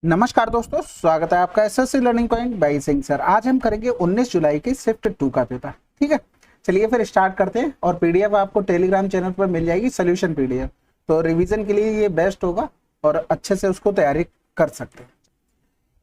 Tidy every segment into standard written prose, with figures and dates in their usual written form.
नमस्कार दोस्तों, स्वागत है आपका SSC learning point by Singh sir. आज हम करेंगे 19 जुलाई की शिफ्ट 2 का पेपर। ठीक है, चलिए फिर स्टार्ट करते हैं। और पीडीएफ आपको टेलीग्राम चैनल पर मिल जाएगी, सोल्यूशन पीडीएफ। तो रिवीजन के लिए ये बेस्ट होगा और अच्छे से उसको तैयारी कर सकते हैं।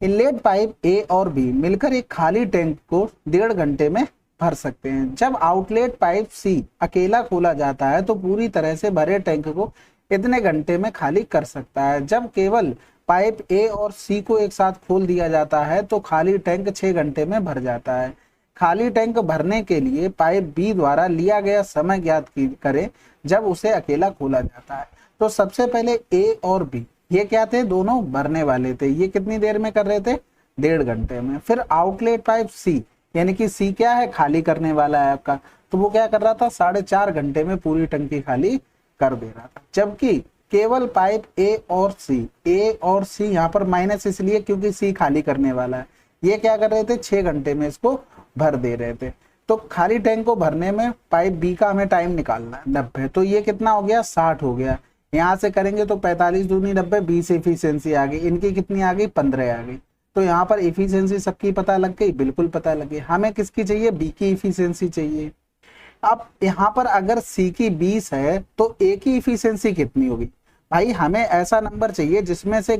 इनलेट पाइप ए और बी मिलकर एक खाली टैंक को 1.5 घंटे में भर सकते हैं। जब आउटलेट पाइप सी अकेला खोला जाता है तो पूरी तरह से भरे टैंक को इतने घंटे में खाली कर सकता है। जब केवल पाइप ए और सी को एक साथ खोल दिया जाता है तो खाली टैंक 6 घंटे में भर जाता है। खाली टैंक भरने के लिए पाइप बी द्वारा लिया गया समय ज्ञात करें जब उसे अकेला खोला जाता है। तो सबसे पहले ए और बी ये क्या थे, दोनों भरने वाले थे। ये कितनी देर में कर रहे थे, 1.5 घंटे में। फिर आउटलेट पाइप सी यानी कि सी क्या है, खाली करने वाला है आपका, तो वो क्या कर रहा था, 4.5 घंटे में पूरी टंकी खाली कर दे रहा था। जबकि केवल पाइप ए और सी यहाँ पर माइनस इसलिए क्योंकि सी खाली करने वाला है, ये क्या कर रहे थे, 6 घंटे में इसको भर दे रहे थे। तो खाली टैंक को भरने में पाइप बी का हमें टाइम निकालना है 90। तो ये कितना हो गया, 60 हो गया। यहाँ से करेंगे तो 45 दूनी 90, 20 इफिशियंसी आ गई। इनकी कितनी आ गई, 15 आ गई। तो यहाँ पर इफिशियंसी सबकी पता लग गई, बिल्कुल पता लग गई। हमें किसकी चाहिए, बी की इफिशियंसी चाहिए। अब यहाँ पर अगर सी की 20 है तो ए की इफिशियंसी कितनी होगी। भाई हमें ऐसा नंबर चाहिए जिसमें से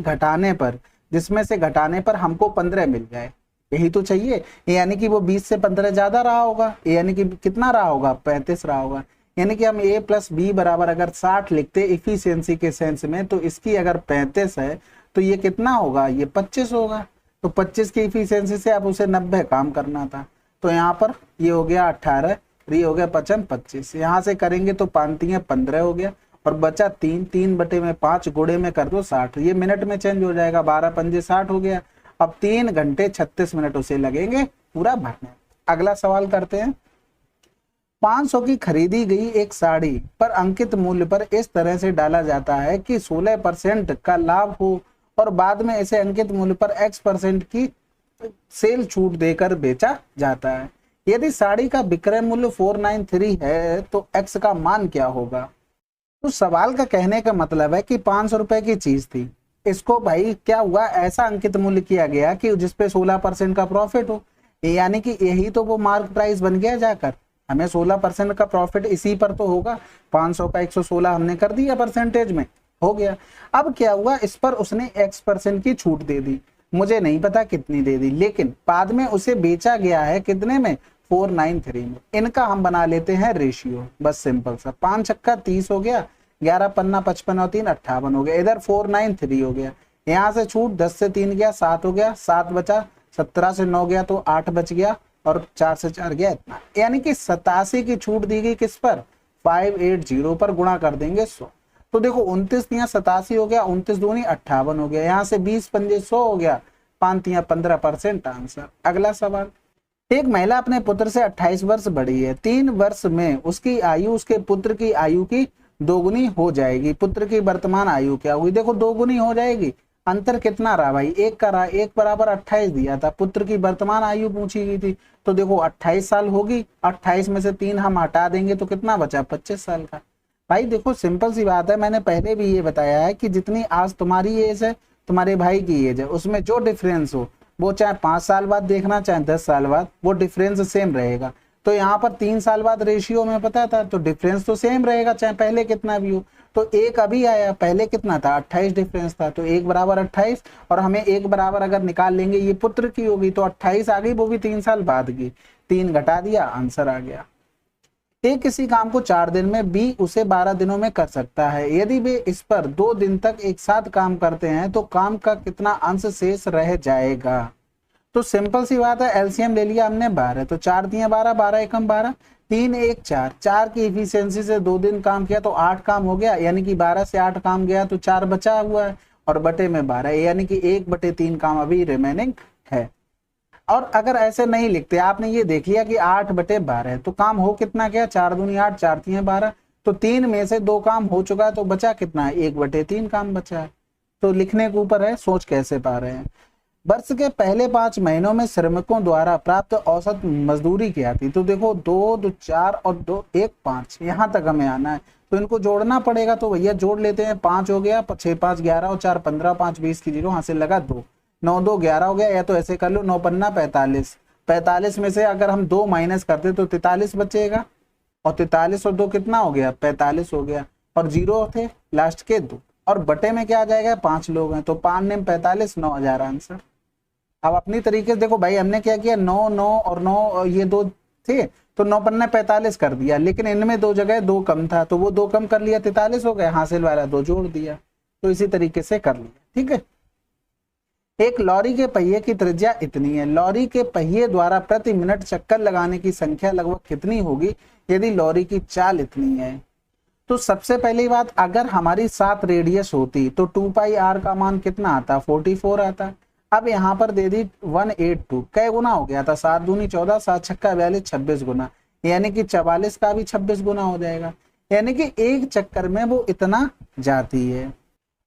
घटाने पर हमको 15 मिल जाए, यही तो चाहिए। यानी कि वो 20 से 15 ज्यादा रहा होगा, यानी कि कितना रहा होगा, 35 रहा होगा। यानी कि हम ए प्लस बी बराबर अगर 60 लिखते इफिशियंसी के सेंस में, तो इसकी अगर 35 है तो ये कितना होगा, ये 25 होगा। तो 25 की इफिशियंसी से अब उसे 90 काम करना था। तो यहाँ पर ये हो गया 18, ये हो गया 55, 25। यहाँ से करेंगे तो 5 15 हो गया और बचा 3 बटे में 5 गुणे में कर दो 60। ये मिनट में चेंज हो जाएगा, 12 पंजे 60 हो गया। अब 3 घंटे 36 मिनट उसे लगेंगे पूरा भरने। अगला सवाल करते हैं। 500 की खरीदी गई एक साड़ी पर अंकित मूल्य पर इस तरह से डाला जाता है कि 16% का लाभ हो और बाद में इसे अंकित मूल्य पर x% की सेल छूट देकर बेचा जाता है। यदि साड़ी का विक्रय मूल्य 493 है तो x का मान क्या होगा। तो सवाल का कहने का मतलब है कि 500 रुपए की चीज थी, इसको भाई क्या हुआ, ऐसा अंकित मूल्य किया गया कि जिसपे 16% का प्रॉफिट हो। यानी कि यही तो वो मार्क प्राइस बन गया जाकर, हमें 16% का प्रॉफिट इसी पर तो होगा। 500 का 116 हमने कर दिया परसेंटेज में, हो गया। अब क्या हुआ, इस पर उसने x% की छूट दे दी, मुझे नहीं पता कितनी दे दी, लेकिन बाद में उसे बेचा गया है कितने में, 493 में। इनका हम बना लेते हैं रेशियो, बस सिंपल सा। 5 छक्का 30 हो गया, 11 पन्ना 55 और 3 58 हो गया। इधर 493 हो गया, यहाँ से छूट 10 से 3 गया 7 हो गया, 7 बचा, 17 से 9 गया तो 8 बच गया और 4 से 4 गया इतना। यानी कि 87 की छूट दी गई किस पर, 580 पर, गुणा कर देंगे 100। तो देखो 29 यहाँ 87 हो गया, 29 दूनी 58 हो गया, यहाँ से 20 पंजे 100 हो गया, 5 यहाँ 15% आंसर। अगला सवाल। एक महिला अपने पुत्र से 28 वर्ष बड़ी है। 3 वर्ष में उसकी आयु उसके पुत्र की आयु की दोगुनी हो जाएगी। पुत्र की वर्तमान आयु क्या हुई, देखो दोगुनी हो जाएगी। अंतर कितना रहा भाई, 1 का रहा। 1 बराबर 28 दिया था, पुत्र की वर्तमान आयु पूछी गई थी, तो देखो 28 साल होगी। 28 में से 3 हम हटा देंगे तो कितना बचा, 25 साल का। भाई देखो सिंपल सी बात है, मैंने पहले भी ये बताया है कि जितनी आज तुम्हारी एज है, तुम्हारे भाई की एज है, उसमें जो डिफरेंस हो, वो चाहे 5 साल बाद देखना चाहे 10 साल बाद, वो डिफरेंस सेम रहेगा। तो यहाँ पर 3 साल बाद रेशियो में पता था, तो डिफरेंस तो सेम रहेगा चाहे पहले कितना भी हो। तो 1 अभी आया, पहले कितना था, 28 डिफरेंस था, तो 1 बराबर 28। और हमें 1 बराबर अगर निकाल लेंगे, ये पुत्र की होगी तो 28 आ गई, वो भी 3 साल बाद की, 3 घटा दिया, आंसर आ गया। ए किसी काम को 4 दिन में, बी उसे 12 दिनों में कर सकता है। यदि वे इस पर 2 दिन तक एक साथ काम करते हैं तो काम का कितना अंश शेष रह जाएगा। तो सिंपल सी बात है, एलसीएम ले लिया हमने 12, तो 4 दिए 12, 12 एकम 12, 3 1 4, 4 की इफिशियंसी से 2 दिन काम किया तो 8 काम हो गया। यानी कि 12 से 8 काम गया तो 4 बचा हुआ है और बटे में 12, यानी कि 1/3 काम अभी रिमेनिंग है। और अगर ऐसे नहीं लिखते, आपने ये देख लिया कि 8/12 तो काम हो कितना गया, 4 दूनी 8, 4 3 12, तो 3 में से 2 काम हो चुका है तो बचा कितना है, 1/3 काम बचा है। तो लिखने के ऊपर है, सोच कैसे पा रहे हैं। वर्ष के पहले 5 महीनों में श्रमिकों द्वारा प्राप्त औसत मजदूरी क्या थी। तो देखो 2 2 4 और 2 1 5, यहाँ तक हमें आना है। तो इनको जोड़ना पड़ेगा। तो भैया जोड़ लेते हैं, 5 हो गया, 6 5 11 और 4 15, 5 20 की 0 हासिल लगा 2, 9 2 11 हो गया। या तो ऐसे कर लो, 9 पन्ना 45, 45 में से अगर हम 2 माइनस करते तो 43 बचेगा, और 43 और 2 कितना हो गया, 45 हो गया, और 0 थे लास्ट के 2, और बटे में क्या आ जाएगा, 5 लोग हैं तो 5 ने 45, 9000 आंसर। अब अपनी तरीके से देखो भाई, हमने क्या किया, 9 9 और 9 ये 2 थे तो 9 पन्ना 45 कर दिया, लेकिन इनमें 2 जगह 2 कम था तो वो 2 कम कर लिया, 43 हो गया, हासिल वाला 2 जोड़ दिया। तो इसी तरीके से कर लिया। ठीक है। एक लॉरी के पहिए की त्रिज्या इतनी है, लॉरी के पहिए द्वारा प्रति मिनट चक्कर लगाने की संख्या लगभग कितनी होगी यदि लॉरी की चाल इतनी है। तो सबसे पहली बात, अगर हमारी 7 रेडियस होती तो 2 पाई आर का मान कितना आता, 44 आता। अब यहाँ पर दे दी 182, कै गुना हो गया था, 7 दूनी 14, 7 छक्का 42, 26 गुना, यानी कि 44 का भी 26 गुना हो जाएगा, यानी कि एक चक्कर में वो इतना जाती है।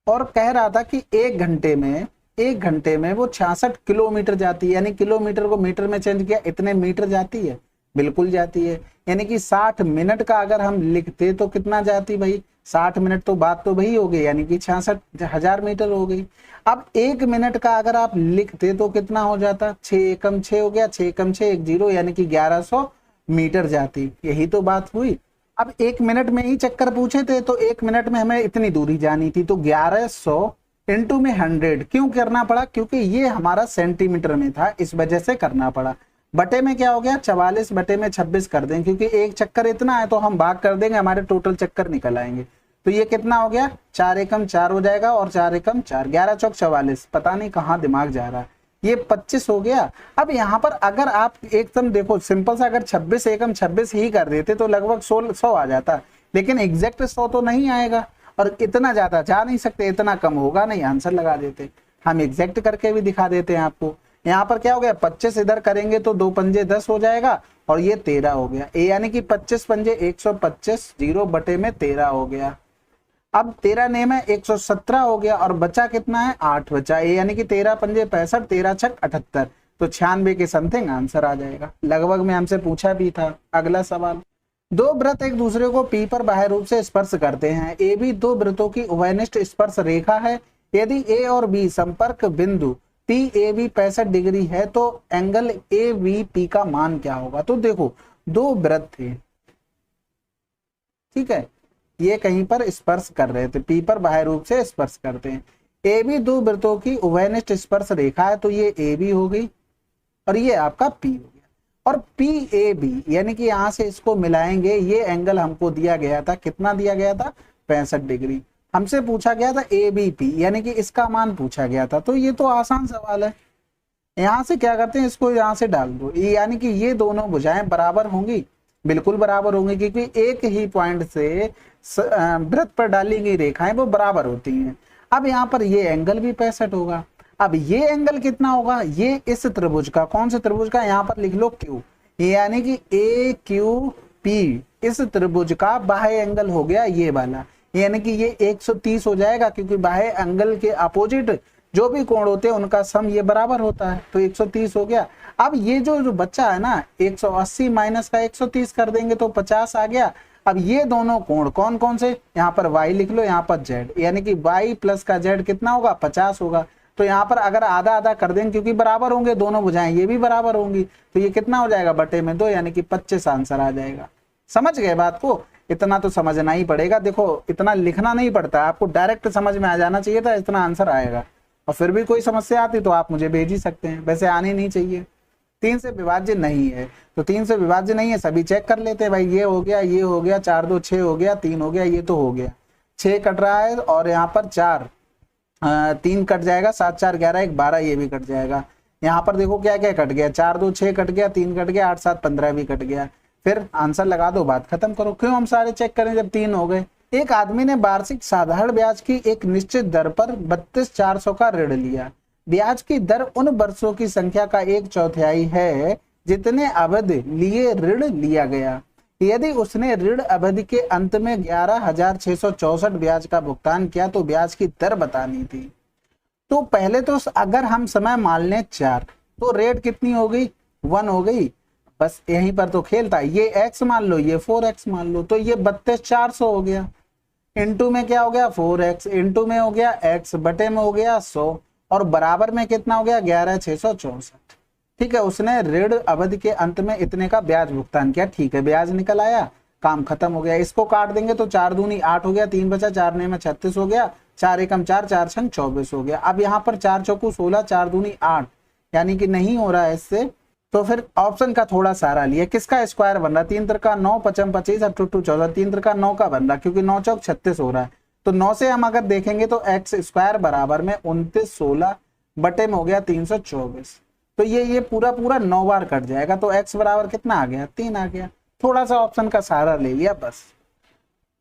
और कह रहा था कि एक घंटे में वो 66 किलोमीटर जाती है, यानी किलोमीटर को मीटर में चेंज किया, इतने मीटर जाती है, बिल्कुल जाती है। यानी कि 60 मिनट का अगर हम लिखते तो कितना जाती भाई, 60 मिनट तो बात तो वही हो गई, यानी कि 66,000 मीटर हो गई। अब 1 मिनट का अगर आप लिखते तो कितना हो जाता, 6 एकम 6 हो गया, 6 एकम 6 1 0, यानी कि 1100 मीटर जाती। यही तो बात हुई। अब 1 मिनट में ही चक्कर पूछे थे तो 1 मिनट में हमें इतनी दूरी जानी थी, तो 1100 इंटू में 100 क्यों करना पड़ा, क्योंकि ये हमारा सेंटीमीटर में था, इस वजह से करना पड़ा। बटे में क्या हो गया, 44 बटे में 26 कर दें, क्योंकि एक चक्कर इतना है तो हम भाग कर देंगे, हमारे टोटल चक्कर निकल आएंगे। तो ये कितना हो गया, 4 एकम 4 हो जाएगा, और 4 एकम 4, 11 चौक 44, पता नहीं कहाँ दिमाग जा रहा है, ये 25 हो गया। अब यहाँ पर अगर आप एकदम देखो सिंपल सा, अगर 26 एकम 26 ही कर देते तो लगभग 100 आ जाता, लेकिन एग्जैक्ट 100 तो नहीं आएगा, और इतना ज्यादा जा नहीं सकते, इतना कम होगा नहीं, आंसर लगा देते। हम एग्जैक्ट करके भी दिखा देते हैं आपको। यहाँ पर क्या हो गया, 25 इधर करेंगे तो 2 पंजे 10 हो जाएगा, और ये 13 हो गया, यानी कि 25 पंजे 125, 0 बटे में 13 हो गया। अब 13 नेम है 117 हो गया, और बचा कितना है, 8 बचा, यानी कि 13 पंजे 65, 13 छक 78, तो 96 के समथिंग आंसर आ जाएगा। लगभग में हमसे पूछा भी था। अगला सवाल, 2 वृत्त एक दूसरे को पी पर बाह्य रूप से स्पर्श करते हैं, ए बी 2 वृत्तों की उभयनिष्ठ स्पर्श रेखा है। यदि ए और बी संपर्क बिंदु पी ए बी 65 डिग्री है तो एंगल ए बी पी का मान क्या होगा। तो देखो 2 वृत्त थे, ठीक है, ये कहीं पर स्पर्श कर रहे थे, पी पर बाह्य रूप से स्पर्श करते हैं। ए बी 2 वृत्तों की उभयनिष्ठ स्पर्श रेखा है, तो ये ए बी हो गई और ये आपका पी हो गया, और पी ए बी यानी कि यहां से इसको मिलाएंगे, ये एंगल हमको दिया गया था, कितना दिया गया था, 65 डिग्री। हमसे पूछा गया था ए बी पी, यानी कि इसका मान पूछा गया था। तो ये तो आसान सवाल है, यहां से क्या करते हैं, इसको यहां से डाल दो, यानी कि ये दोनों भुजाएं बराबर होंगी, बिल्कुल बराबर होंगी, क्योंकि एक ही पॉइंट से वृत्त पर डाली गई रेखाएं वो बराबर होती हैं। अब यहाँ पर ये एंगल भी 65 होगा। अब ये एंगल कितना होगा, ये इस त्रिभुज का, कौन से त्रिभुज का, यहाँ पर लिख लो क्यू, यानी कि ए क्यू पी इस त्रिभुज का बाह्य एंगल हो गया ये वाला, यानी कि ये 130 हो जाएगा, क्योंकि बाह्य एंगल के अपोजिट जो भी कोण होते हैं उनका सम ये बराबर होता है, तो 130 हो गया। अब ये जो बच्चा है ना, 180 माइनस का 130 कर देंगे तो 50 आ गया। अब ये दोनों कोण कौन कौन से, यहाँ पर y लिख लो, यहाँ पर z, यानी कि y प्लस का z कितना होगा, 50 होगा। तो यहाँ पर अगर आधा आधा कर देंगे, क्योंकि बराबर होंगे दोनों भुजाएं, ये भी बराबर होंगी, तो ये कितना हो जाएगा, बटे में 2, यानी कि 25 आंसर आ जाएगा। समझ गए बात को, इतना तो समझना ही पड़ेगा। देखो इतना लिखना नहीं पड़ता, आपको डायरेक्ट समझ में आ जाना चाहिए था, इतना आंसर आएगा। और फिर भी कोई समस्या आती तो आप मुझे भेज ही सकते हैं, वैसे आनी नहीं चाहिए। 3 से विभाज्य नहीं है, तो 3 से विभाज्य नहीं है, सभी चेक कर लेते हैं भाई, ये हो गया, ये हो गया, 4 2 6 हो गया, 3 हो गया, ये तो हो गया, 6 कट रहा है, और यहाँ पर 4 3 कट जाएगा, 7 4 11 1 12, ये भी कट जाएगा। यहाँ पर देखो क्या क्या कट गया, 4 2 6 कट गया, 3 कट गया, 8 7 15 भी कट गया। फिर आंसर लगा दो, बात खत्म करो। क्यों हम सारे चेक करें जब 3 हो गए। एक आदमी ने वार्षिक साधारण ब्याज की एक निश्चित दर पर 32,400 का ऋण लिया। ब्याज की दर उन वर्षों की संख्या का 1/4 है जितने अवधि लिए ऋण लिया गया। यदि उसने ऋण अवधि के अंत में 11,664 ब्याज का भुगतान किया तो ब्याज की दर बतानी थी। तो पहले तो अगर हम समय मान लें 4, तो रेट कितनी हो गई, 1 हो गई, बस यहीं पर तो खेलता है। ये x मान लो, ये 4x मान लो, तो ये 32,400 हो गया। इंटू में क्या हो गया 4x, इंटू में हो गया x, बटे में हो गया 100, और बराबर में कितना हो गया 11,664। ठीक है, उसने ऋण अवधि के अंत में इतने का ब्याज भुगतान किया। ठीक है, ब्याज निकल आया, काम खत्म हो गया। इसको काट देंगे तो 4 दूनी 8 हो गया, 3 बचा, 4 में 36 हो गया, 4 एकम 4, 4 छंग 24 हो गया। अब यहाँ पर 4 चौकू 16, 4 दूनी 8, यानी कि नहीं हो रहा है इससे, तो फिर ऑप्शन का थोड़ा सहारा लिया। किसका स्क्वायर बन रहा, 3 त्रिका 9, 5 25, 8 2 14, 3 त्रिका 9 का बन रहा, क्योंकि 9 चौक 36 हो रहा है। तो 9 से हम अगर देखेंगे तो एक्स स्क्वायर बराबर में 2916 बटे में हो गया 324। तो ये पूरा 9 बार कट जाएगा, तो x बराबर कितना आ गया 3 आ गया। थोड़ा सा ऑप्शन का सहारा ले लिया बस।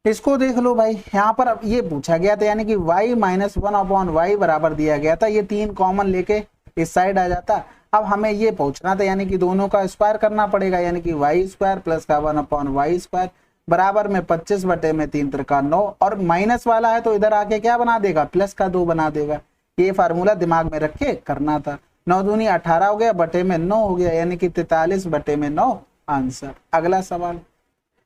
इसको देख लो भाई, यहाँ पर अब ये पूछा गया था, यानी कि y माइनस 1/y बराबर दिया गया था। ये 3 कॉमन लेके इस साइड आ जाता। अब हमें ये पूछना था, यानी कि दोनों का स्क्वायर करना पड़ेगा, यानी कि y स्क्वायर प्लस का 1/y स्क्वायर बराबर में 25 बटे में 3 त्रिका 9, और माइनस वाला है तो इधर आके क्या बना देगा, प्लस का 2 बना देगा। ये फार्मूला दिमाग में रख के करना था। 9 दूनी 18 हो गया, बटे में 9 हो गया, यानी कि 43 बटे में 9 आंसर। अगला सवाल,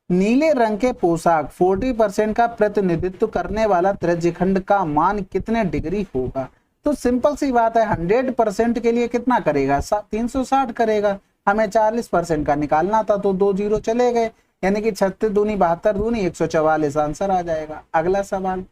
नीले रंग के पोशाक 40% का प्रतिनिधित्व करने वाला त्रिज्यखंड का मान कितने डिग्री होगा। तो सिंपल सी बात है, 100% के लिए कितना करेगा 360 करेगा। हमें 40% का निकालना था, तो 2 जीरो चले गए, यानी कि 36 दूनी 72 दूनी 144 आंसर आ जाएगा। अगला सवाल,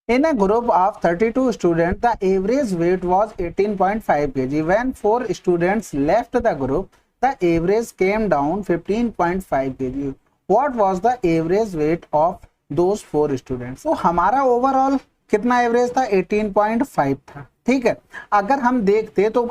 in a group of 32 students the average weight was 18.5 kg. When 4 students left the group the average came down 15.5 kg. What was the average weight of those 4 students? तो हमारा ओवरऑल कितना एवरेज था 18.5 था। ठीक है, अगर हम देखते तो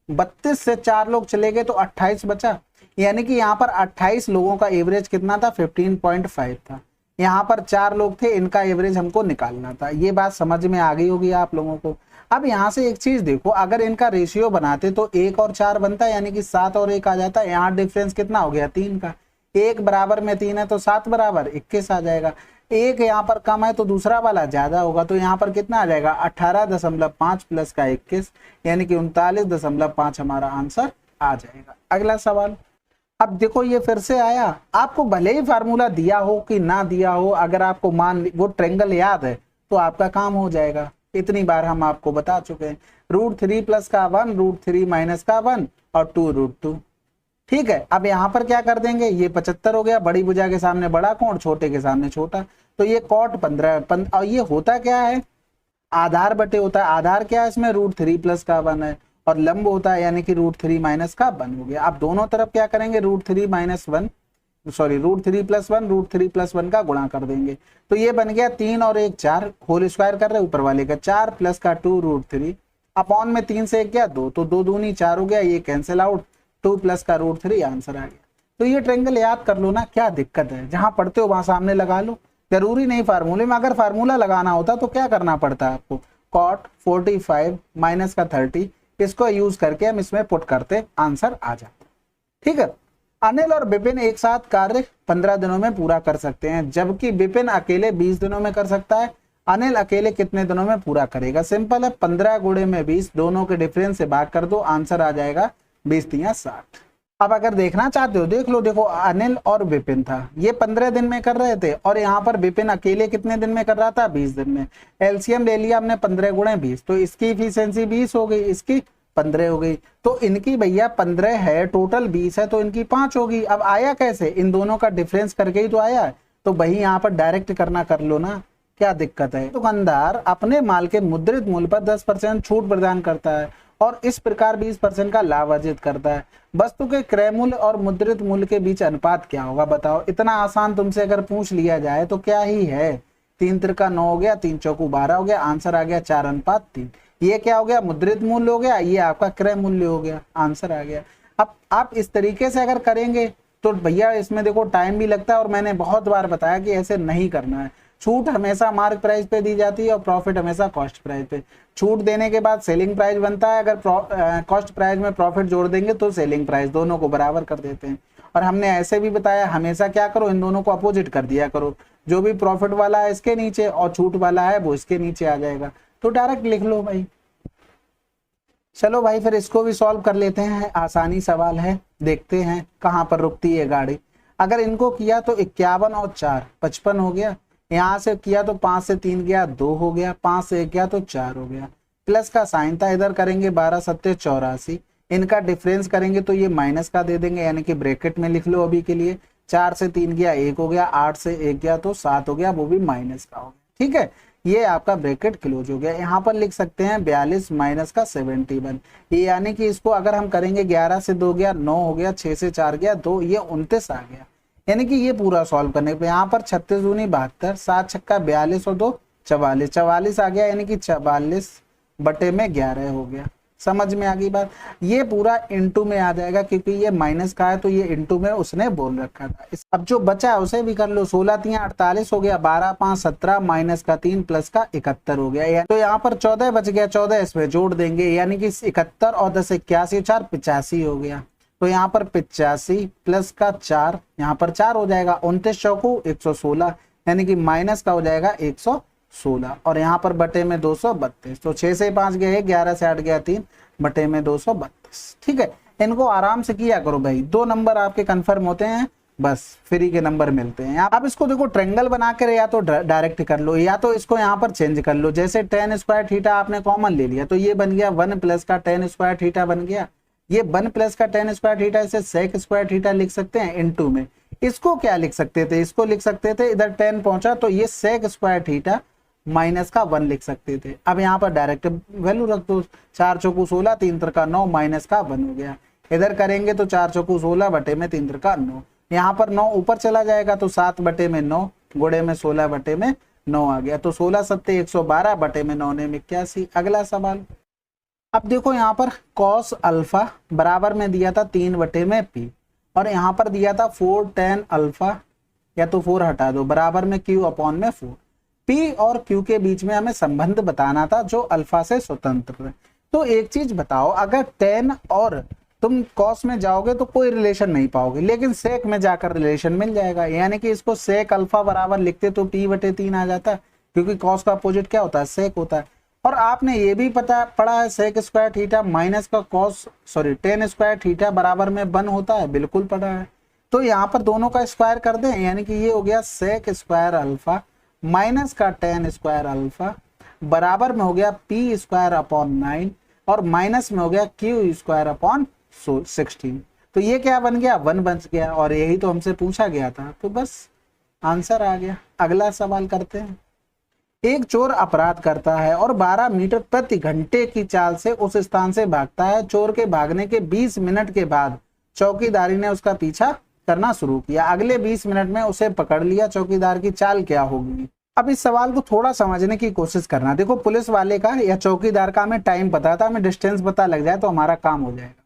32 से 4 लोग चले गए तो 28 बचा, यानी कि यहाँ पर 28 लोगों का एवरेज कितना था 15.5 था। यहाँ पर 4 लोग थे, इनका एवरेज हमको निकालना था। ये बात समझ में आ गई होगी आप लोगों को। अब यहाँ से एक चीज देखो, अगर इनका रेशियो बनाते तो 1 और 4 बनता है, यानी कि 7 और 1 आ जाता है। यहाँ डिफरेंस कितना हो गया 3 का, 1 बराबर में 3 है तो 7 बराबर 21 आ जाएगा। 1 यहाँ पर कम है तो दूसरा वाला ज्यादा होगा, तो यहाँ पर कितना आ जाएगा 18.5 प्लस का 21, यानी कि 39.5 हमारा आंसर आ जाएगा। अगला सवाल, अब देखो ये फिर से आया, आपको भले ही फार्मूला दिया हो कि ना दिया हो, अगर आपको मान वो ट्रेंगल याद है तो आपका काम हो जाएगा। इतनी बार हम आपको बता चुके हैं, √3 प्लस का 1, √3 माइनस का 1 और 2 √2। ठीक है, अब यहाँ पर क्या कर देंगे, ये 75 हो गया, बड़ी भुजा के सामने बड़ा कोण, छोटे के सामने छोटा, तो ये cot 15 और ये होता क्या है आधार बटे होता है। आधार क्या है इसमें √3 प्लस का 1 है, और लंब होता है यानी कि √3 माइनस का 1 हो गया। अब दोनों तरफ क्या करेंगे √3 प्लस 1 √3 प्लस 1 का गुणा कर देंगे, तो ये बन गया 3 और 1 4, होल स्क्वायर कर रहे ऊपर वाले का 4 प्लस का 2 √3 अपॉन में 3 से 1 गया 2, तो 2 दूनी 4 हो गया, ये कैंसिल आउट, 2 प्लस का √3 आंसर आ गया। तो ये ट्रेंगल याद कर लो ना, क्या दिक्कत है, जहां पढ़ते हो वहां सामने लगा लो। जरूरी नहीं फार्मूले में, अगर फार्मूला लगाना होता तो क्या करना पड़ता है आपको, cot 45 माइनस का 30, इसको यूज करके हम इसमें पुट करते, आंसर आ जाता। ठीक है, अनिल और विपिन एक साथ कार्य 15 दिनों में पूरा कर सकते हैं, जबकि विपिन अकेले 20 दिनों में कर सकता है। अनिल अकेले कितने दिनों में पूरा करेगा। सिंपल है, 15 गुणे में 20, दोनों के डिफरेंस से भाग कर दो, आंसर आ जाएगा 20 तिया 60। अब अगर देखना चाहते हो देख लो, देखो अनिल और विपिन था, ये 15 दिन में कर रहे थे, और यहाँ पर विपिन अकेले कितने दिन में कर रहा था 20 दिन में। एलसीएम ले लिया हमने 15 गुणे 20, तो इसकी इफिशियंसी 20 हो गई, इसकी 15 हो गई, तो इनकी भैया 15 है, टोटल 20 है, तो इनकी 5 होगी। अब आया कैसे, इन दोनों का डिफरेंस करके ही तो आया है, तो वही यहाँ पर डायरेक्ट करना कर लो ना, क्या दिक्कत है। दुकानदार अपने माल के मुद्रित मूल्य पर 10% छूट प्रदान करता है और इस प्रकार 20% का लाभ अर्जित करता है। वस्तु के क्रय मूल्य और मुद्रित मूल्य के बीच अनुपात क्या होगा बताओ। इतना आसान तुमसे अगर पूछ लिया जाए तो क्या ही है, 3 त्रिका 9 हो गया, 3 चौकू 12 हो गया, आंसर आ गया 4:3। ये क्या हो गया, मुद्रित मूल्य हो गया, ये आपका क्रय मूल्य हो गया, आंसर आ गया। अब आप इस तरीके से अगर करेंगे तो भैया इसमें देखो टाइम भी लगता है, और मैंने बहुत बार बताया कि ऐसे नहीं करना है। छूट हमेशा मार्क प्राइस पे दी जाती है और प्रॉफिट हमेशा कॉस्ट प्राइस पे। छूट देने के बाद सेलिंग प्राइस बनता है, अगर कॉस्ट प्राइस में प्रॉफिट जोड़ देंगे तो सेलिंग प्राइस, दोनों को बराबर कर देते हैं। और हमने ऐसे भी बताया हमेशा क्या करो, इन दोनों को अपोजिट कर दिया करो, जो भी प्रॉफिट वाला है इसके नीचे और छूट वाला है वो इसके नीचे आ जाएगा, तो डायरेक्ट लिख लो भाई। चलो भाई फिर इसको भी सॉल्व कर लेते हैं, आसानी सवाल है, देखते हैं कहाँ पर रुकती है गाड़ी। अगर इनको किया तो 51 और 4 55 हो गया, यहाँ से किया तो 5 से 3 गया 2 हो गया, 5 से 1 गया तो 4 हो गया, प्लस का साइन था, इधर करेंगे 12 सत्ते 84, इनका डिफरेंस करेंगे तो ये माइनस का दे देंगे, यानी कि ब्रैकेट में लिख लो अभी के लिए। 4 से 3 गया 1 हो गया, 8 से 1 गया तो 7 हो गया, वो भी माइनस का हो गया। ठीक है, ये आपका ब्रैकेट क्लोज हो गया। यहाँ पर लिख सकते हैं 42 माइनस का 71, ये यानी कि इसको अगर हम करेंगे 11 से 2 गया 9 हो गया, 6 से 4 गया 2, ये 29 आ गया। यानी कि ये पूरा सॉल्व करने पे यहाँ पर 36 दूनी 72, 7 छक्का 42 और 2 44, 44 आ गया, यानी कि 44 बटे में 11 हो गया। समझ में आ गई बात। ये पूरा इनटू में आ जाएगा क्योंकि ये माइनस का है तो ये इनटू में उसने बोल रखा था। अब जो बचा है उसे भी कर लो। 16 3 48 हो गया, 12 5 17, माइनस का 3 प्लस का 71 हो गया। तो यहाँ पर 14 बच गया, 14 इसमें जोड़ देंगे, यानी कि 71 और 10 81 4 85 हो गया। तो यहाँ पर 85 प्लस का 4, यहाँ पर 4 हो जाएगा, 29 चौकू 116, यानी कि माइनस का हो जाएगा 116, और यहाँ पर बटे में 232। तो 6 से 5 गया 1, 11 से 8 गया 3, बटे में 232। ठीक है, इनको आराम से किया करो भाई, 2 नंबर आपके कंफर्म होते हैं, बस फ्री के नंबर मिलते हैं। आप इसको देखो ट्रायंगल बना कर या तो डायरेक्ट कर लो, या तो इसको यहाँ पर चेंज कर लो। जैसे tan स्क्वायर थीटा आपने कॉमन ले लिया तो ये बन गया 1 प्लस का tan स्क्वायर थीटा बन गया। ये 1 प्लस का tan स्क्वायर थीटा, इसे sec स्क्वायर थीटा लिख सकते हैं इनटू में। इसको क्या लिख सकते थे, इसको लिख सकते थे, इधर tan पहुंचा तो ये sec स्क्वायर थीटा माइनस का 1 लिख सकते थे। अब यहाँ पर डायरेक्ट वैल्यू रख दो, 4 चौकू 16 3 त्रिका 9, माइनस का 1 हो गया। इधर करेंगे तो 4 चौकू 16 बटे में 3 त्रिका 9, यहाँ पर 9 ऊपर चला जाएगा तो 7 बटे में 9, गुणे में 16 बटे में 9 आ गया। तो 16 सत्ते 112 बटे में 9 ने 81। अगला सवाल, अब देखो यहाँ पर cos अल्फा बराबर में दिया था 3 बटे में p, और यहाँ पर दिया था 4 tan अल्फा, या तो 4 हटा दो, बराबर में q अपॉन में 4। p और q के बीच में हमें संबंध बताना था जो अल्फा से स्वतंत्र है। तो एक चीज बताओ, अगर tan और तुम cos में जाओगे तो कोई रिलेशन नहीं पाओगे, लेकिन sec में जाकर रिलेशन मिल जाएगा। यानी कि इसको sec अल्फा बराबर लिखते तो p बटे 3 आ जाता, क्योंकि cos का अपोजिट क्या होता है, sec होता है। और आपने ये भी पढ़ा है sec स्क्वायर थीटा माइनस का tan स्क्वायर थीटा बराबर में 1 होता है, बिल्कुल पढ़ा है। तो यहाँ पर दोनों का स्क्वायर कर दें, यानी कि ये हो गया sec स्क्वायर अल्फा माइनस का tan स्क्वायर अल्फा बराबर में हो गया p स्क्वायर अपॉन 9, और माइनस में हो गया q स्क्वायर अपॉन 16। तो ये क्या बन गया, 1 बच गया, और यही तो हमसे पूछा गया था, तो बस आंसर आ गया। अगला सवाल करते हैं। एक चोर अपराध करता है और 12 मीटर प्रति घंटे की चाल से उस स्थान से भागता है। चोर के भागने के 20 मिनट के बाद चौकीदारी ने उसका पीछा करना शुरू किया। अगले 20 मिनट में उसे पकड़ लिया, चौकीदार की चाल क्या होगी। अब इस सवाल को थोड़ा समझने की कोशिश करना। देखो, पुलिस वाले का या चौकीदार का हमें टाइम पता था, हमें डिस्टेंस पता लग जाए तो हमारा काम हो जाएगा।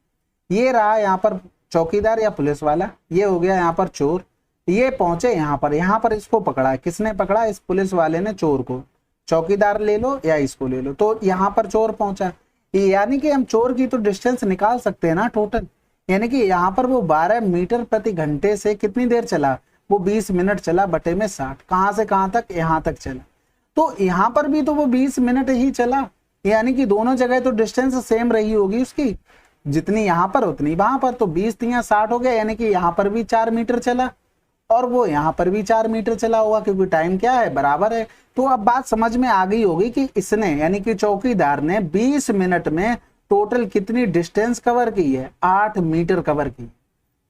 ये रहा यहाँ पर चौकीदार या पुलिस वाला, ये हो गया यहाँ पर चोर, ये पहुंचे यहाँ पर इसको पकड़ा। किसने पकड़ा, इस पुलिस वाले ने चोर को। चौकीदार ले लो या इसको ले लो, तो यहाँ पर चोर पहुंचा, यानी कि हम चोर की तो डिस्टेंस निकाल सकते हैं ना टोटल। यानी कि यहाँ पर वो 12 मीटर प्रति घंटे से कितनी देर चला, वो 20 मिनट चला, बटे में 60। कहाँ से कहाँ तक, यहाँ तक चला। तो यहाँ पर भी तो वो 20 मिनट ही चला, यानी कि दोनों जगह तो डिस्टेंस सेम रही होगी उसकी, जितनी यहाँ पर उतनी वहां पर। तो 20 3 60 हो गया, यानी कि यहाँ पर भी 4 मीटर चला और वो यहाँ पर भी 4 मीटर चला होगा, क्योंकि टाइम क्या है, बराबर है। तो अब बात समझ में आ गई होगी कि इसने, यानी कि चौकीदार ने 20 मिनट में टोटल कितनी डिस्टेंस कवर की है, 8 मीटर कवर की।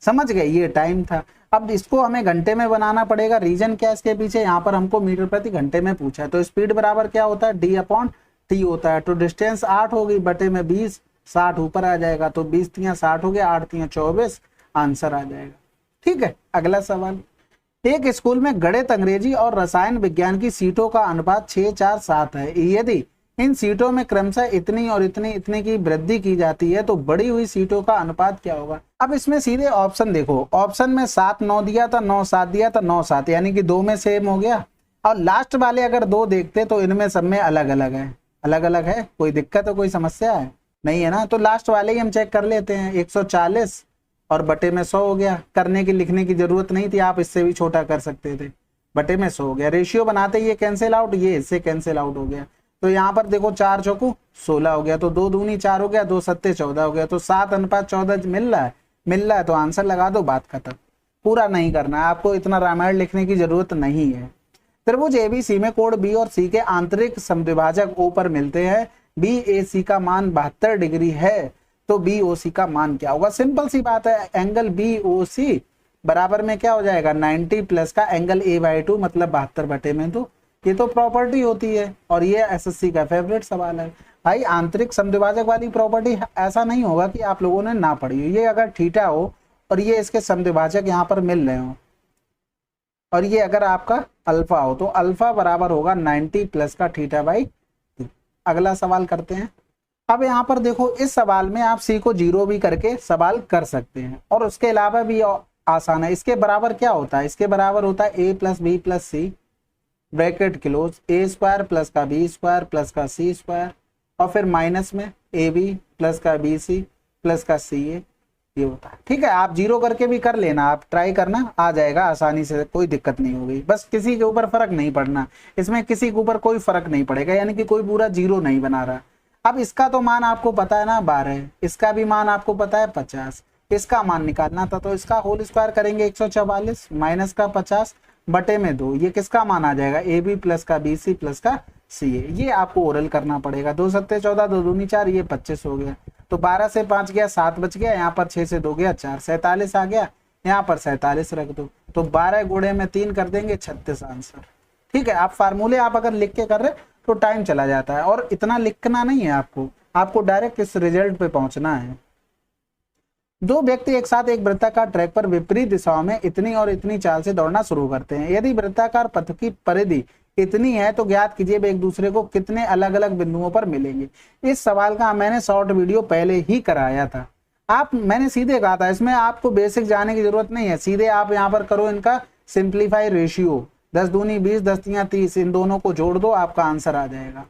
समझ गए, ये टाइम था। अब इसको हमें घंटे में बनाना पड़ेगा। रीजन क्या है इसके पीछे, यहाँ पर हमको मीटर प्रति घंटे में पूछा है। तो स्पीड बराबर क्या होता है, d/t होता है। तो डिस्टेंस 8 होगी, बटे में 20, 60 ऊपर आ जाएगा। तो 20 3 60 हो गया, 8 3 24, आंसर आ जाएगा। ठीक है, अगला सवाल। एक स्कूल में गणित, अंग्रेजी और रसायन विज्ञान की सीटों का अनुपात 6 4 7 है। यदि इन सीटों में क्रमशः इतनी और इतनी इतनी की वृद्धि की जाती है तो बढ़ी हुई सीटों का अनुपात क्या होगा। अब इसमें सीधे ऑप्शन देखो, ऑप्शन में 7 9 दिया था, 9 7 दिया था, 9 7, यानी कि 2 में सेम हो गया। और लास्ट वाले अगर 2 देखते तो इनमें सब में अलग अलग है, अलग अलग है। कोई दिक्कत है, कोई समस्या है, नहीं है ना। तो लास्ट वाले ही हम चेक कर लेते हैं। 140 और बटे में 100 हो गया। करने की लिखने की जरूरत नहीं थी, आप इससे भी छोटा कर सकते थे। बटे में 100 हो गया। रेशियो बनाते ये कैंसिल आउट, ये इससे कैंसिल आउट हो गया। तो यहाँ पर देखो 4 चौकू 16 हो गया, तो 2 दूनी 4 हो गया, 2 सत्ते 14 हो गया, तो 7:14 मिल रहा है तो आंसर लगा दो, बात खत्म। पूरा नहीं करना है आपको, इतना रामायण लिखने की जरूरत नहीं है। त्रिभुज एबीसी में कोण बी और सी के आंतरिक समद्विभाजक ओ पर मिलते हैं, बी ए सी का मान 72 डिग्री है, तो बी ओ सी का मान क्या होगा? सिंपल सी बात है, एंगल बी ओ सी बराबर में क्या हो जाएगा 90 प्लस का एंगल A/2 मतलब 72/2। ये तो प्रॉपर्टी होती है और ये एसएससी का फेवरेट सवाल है भाई। आंतरिक समद्विभाजक वाली प्रॉपर्टी ऐसा नहीं होगा कि आप लोगों ने ना पढ़ी हो। ये अगर थीटा हो और ये इसके समद्विभाजक यहाँ पर मिल रहे हो और ये अगर आपका अल्फा हो, तो अल्फा बराबर होगा 90 प्लस का θ/2। अगला सवाल करते हैं। अब यहाँ पर देखो, इस सवाल में आप सी को 0 भी करके सवाल कर सकते हैं और उसके अलावा भी आसान है। इसके बराबर क्या होता है? इसके बराबर होता है a + b + c bracket close a² plus का b² प्लस का c² और फिर माइनस में ab प्लस का bc प्लस का ca, ये होता है। ठीक है, आप 0 करके भी कर लेना, आप ट्राई करना, आ जाएगा आसानी से, कोई दिक्कत नहीं होगी। बस किसी के ऊपर फर्क नहीं पड़ना, इसमें किसी के ऊपर कोई फर्क नहीं पड़ेगा, यानी कि कोई पूरा 0 नहीं बना रहा। अब इसका तो मान आपको पता है ना 12, इसका भी मान आपको पता है 50, इसका मान निकालना था, तो इसका होल स्क्वायर करेंगे 144 माइनस का 50/2। ये किसका मान आ जाएगा? AB प्लस का BC प्लस का CA। ये आपको ओरल करना पड़ेगा। 2 सत्ते 14, 2 दूनी 4, ये 25 हो गया, तो 12 से 5 गया 7 बच गया, यहाँ पर 6 से 2 गया 4, 47 आ गया, यहाँ पर 47 रख दो, तो 12 गुणे में 3 कर देंगे 36 आंसर। ठीक है, आप फार्मूले आप अगर लिख के कर रहे तो टाइम चला जाता है और इतना लिखना नहीं है आपको डायरेक्ट इस रिजल्ट पे पहुंचना है। 2 व्यक्ति एक साथ एक वृत्ताकार ट्रैक पर विपरीत दिशाओं में इतनी और इतनी चाल से दौड़ना शुरू करते हैं। यदि वृत्ताकार पथ की परिधि इतनी है तो ज्ञात कीजिए वे एक दूसरे को कितने अलग अलग बिंदुओं पर मिलेंगे। इस सवाल का मैंने शॉर्ट वीडियो पहले ही कराया था। मैंने सीधे कहा था, इसमें आपको बेसिक जाने की जरूरत नहीं है, सीधे आप यहाँ पर करो इनका सिंप्लीफाई रेशियो, 10 दूनी 20, 10 तियां 30, इन दोनों को जोड़ दो, आपका आंसर आ जाएगा।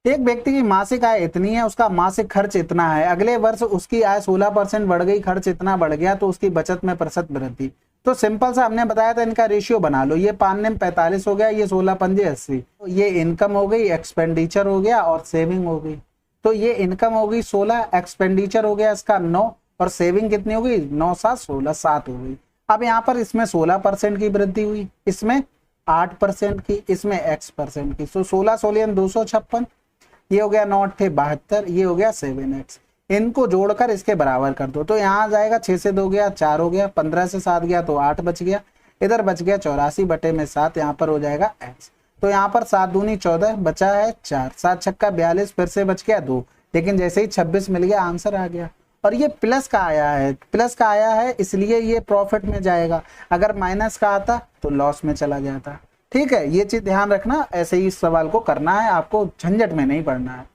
एक व्यक्ति की मासिक आय इतनी है, उसका मासिक खर्च इतना है, अगले वर्ष उसकी आय 16% बढ़ गई, खर्च इतना बढ़ गया, तो उसकी बचत में प्रतिशत वृद्धि। तो सिंपल सा हमने बताया था, इनका रेशियो बना लो। ये 5 45 हो गया, ये 16 पंजे 80, तो ये इनकम हो गई, एक्सपेंडिचर हो गया और सेविंग हो गई। तो ये इनकम हो गई 16, एक्सपेंडिचर हो गया इसका 9 और सेविंग कितनी हो गई? 9 7 16, 7 हो गई। अब यहाँ पर इसमें 16% की वृद्धि हुई, इसमें 8% की, इसमें x% की। तो 16 16 256, ये हो गया 9 8 72, ये हो गया 7x। इनको जोड़कर इसके बराबर कर दो, तो यहाँ आ जाएगा 6 से 2 गया 4 हो गया, 15 से 7 गया तो 8 बच गया, इधर बच गया 84/7, यहाँ पर हो जाएगा x। तो यहाँ पर 7 दूनी 14 बचा है 4, 7 छक्का 42, फिर से बच गया 2, लेकिन जैसे ही 26 मिल गया आंसर आ गया। और ये प्लस का आया है, प्लस का आया है इसलिए ये प्रॉफिट में जाएगा, अगर माइनस का आता तो लॉस में चला जाता। ठीक है, ये चीज ध्यान रखना, ऐसे ही इस सवाल को करना है, आपको झंझट में नहीं पड़ना है।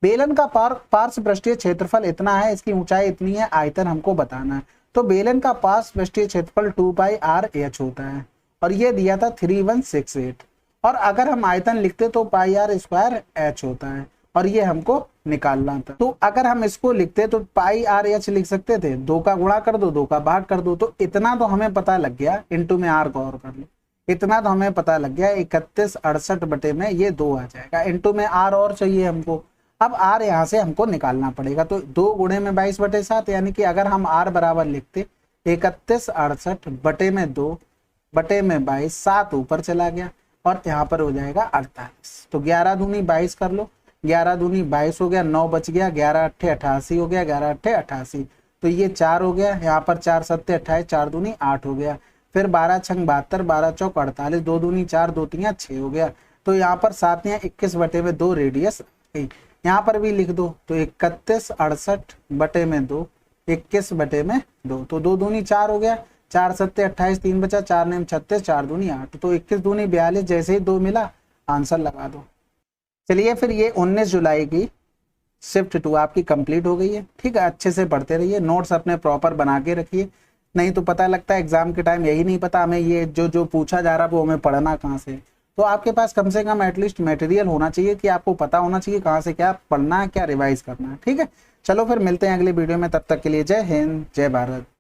बेलन का पार्श्व पृष्ठीय क्षेत्रफल इतना है, इसकी ऊंचाई इतनी है, आयतन हमको बताना है। तो बेलन का पार्श्व पृष्ठीय क्षेत्रफल 2πr/h होता है और ये दिया था 3168, और अगर हम आयतन लिखते तो πr² होता है और ये हमको निकालना था। तो अगर हम इसको लिखते तो πr/h लिख सकते थे, 2 का गुणा कर दो, 2 का भाग कर दो, तो इतना तो हमें पता लग गया, इंटू में r को और कर लो, इतना तो हमें पता लग गया 3168 में ये 2 आ जाएगा, इंटू में r और चाहिए हमको। अब r यहाँ से हमको निकालना पड़ेगा, तो 2 गुणे में 22/7, यानी कि अगर हम r बराबर लिखते 3168/2/22, 7 ऊपर चला गया और यहाँ पर हो जाएगा 48। तो 11 दूनी 22 कर लो, 11 दूनी 22 हो गया, 9 बच गया, 11 8 88 हो गया, 11 8 88, तो ये 4 हो गया, यहाँ पर 4 7 28, 4 दूनी 8 हो गया, फिर 12 छंग 72, 12 चौक 48, 2 दूनी 4, 2 तियां 6 हो गया। तो यहाँ पर 7 या 21/2 रेडियस, यहाँ पर भी लिख दो, तो 3168/2, 21/2, तो 2 दूनी 4 हो गया, 4 7 28, 3 बचा, 4 9 36, 4 दूनी 8, तो 21 दूनी 42, जैसे ही 2 मिला आंसर लगा दो। चलिए फिर ये 19 जुलाई की शिफ्ट 2 आपकी कंप्लीट हो गई है। ठीक है, अच्छे से पढ़ते रहिए, नोट्स अपने प्रॉपर बना के रखिए, नहीं तो पता लगता है एग्जाम के टाइम यही नहीं पता हमें ये जो पूछा जा रहा है वो हमें पढ़ना कहाँ से। तो आपके पास कम से कम एटलीस्ट मटेरियल होना चाहिए कि आपको पता होना चाहिए कहाँ से क्या पढ़ना है, क्या रिवाइज करना है। ठीक है, चलो फिर मिलते हैं अगले वीडियो में, तब तक के लिए जय हिंद जय भारत।